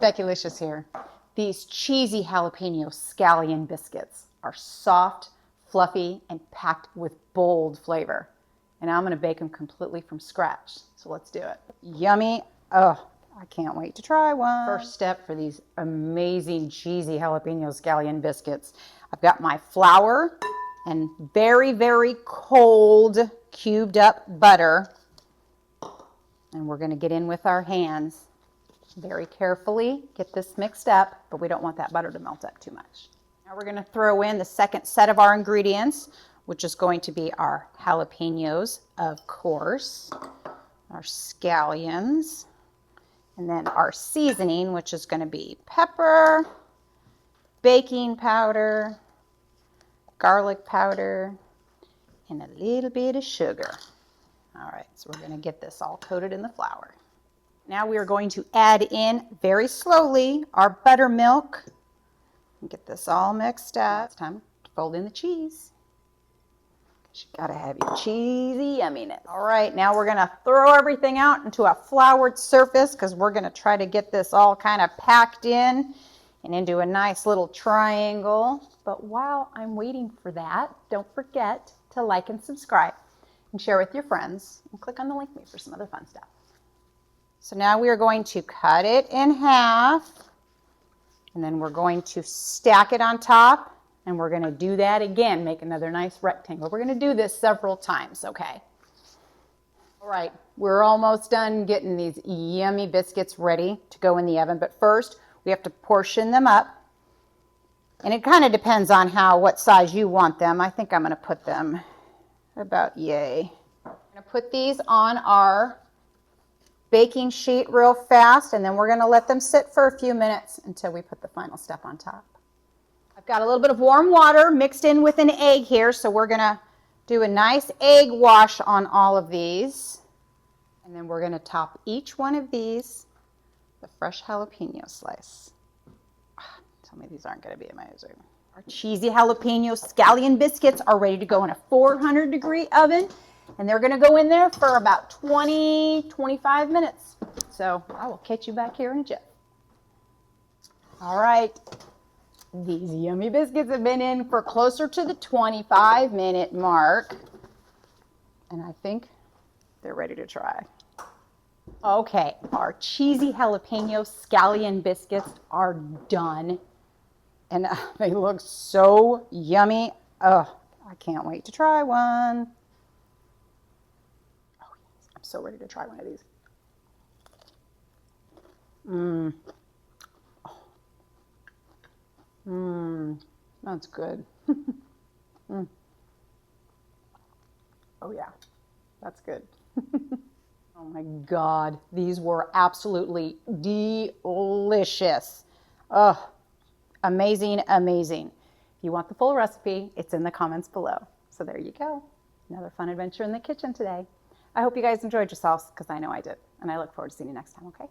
Becki-licious here. These cheesy jalapeno scallion biscuits are soft, fluffy, and packed with bold flavor. And I'm going to bake them completely from scratch. So let's do it. Yummy. Oh, I can't wait to try one. First step for these amazing cheesy jalapeno scallion biscuits. I've got my flour and very, very cold cubed up butter. And we're going to get in with our hands. Very carefully get this mixed up, but we don't want that butter to melt up too much. Now we're going to throw in the second set of our ingredients, which is going to be our jalapenos, of course, our scallions, and then our seasoning, which is going to be pepper, baking powder, garlic powder, and a little bit of sugar. All right, so we're going to get this all coated in the flour. Now we are going to add in very slowly our buttermilk and get this all mixed up. It's time to fold in the cheese. You gotta have your cheesy yumminess. All right, now we're gonna throw everything out into a floured surface because we're gonna try to get this all kind of packed in and into a nice little triangle. But while I'm waiting for that, don't forget to like and subscribe and share with your friends and click on the link me for some other fun stuff. So now we are going to cut it in half, and then we're going to stack it on top, and we're going to do that again, make another nice rectangle. We're going to do this several times, okay? All right, we're almost done getting these yummy biscuits ready to go in the oven, but first we have to portion them up, and it kind of depends on what size you want them. I think I'm going to put them about yay. I'm going to put these on our baking sheet real fast, and then we're going to let them sit for a few minutes until we put the final step on top. I've got a little bit of warm water mixed in with an egg here, so we're going to do a nice egg wash on all of these, and then we're going to top each one of these with a fresh jalapeno slice. Tell me these aren't going to be amazing. Our cheesy jalapeno scallion biscuits are ready to go in a 400-degree oven. And they're going to go in there for about 20-25 minutes. So I will catch you back here in a jiff. All right. These yummy biscuits have been in for closer to the 25-minute mark. And I think they're ready to try. Okay, our cheesy jalapeno scallion biscuits are done. And they look so yummy. Oh, I can't wait to try one. So ready to try one of these. That's good. Oh yeah, that's good. Oh my God, these were absolutely delicious. Oh, amazing, amazing. If you want the full recipe, it's in the comments below. So there you go. Another fun adventure in the kitchen today. I hope you guys enjoyed yourselves, because I know I did. And I look forward to seeing you next time, okay?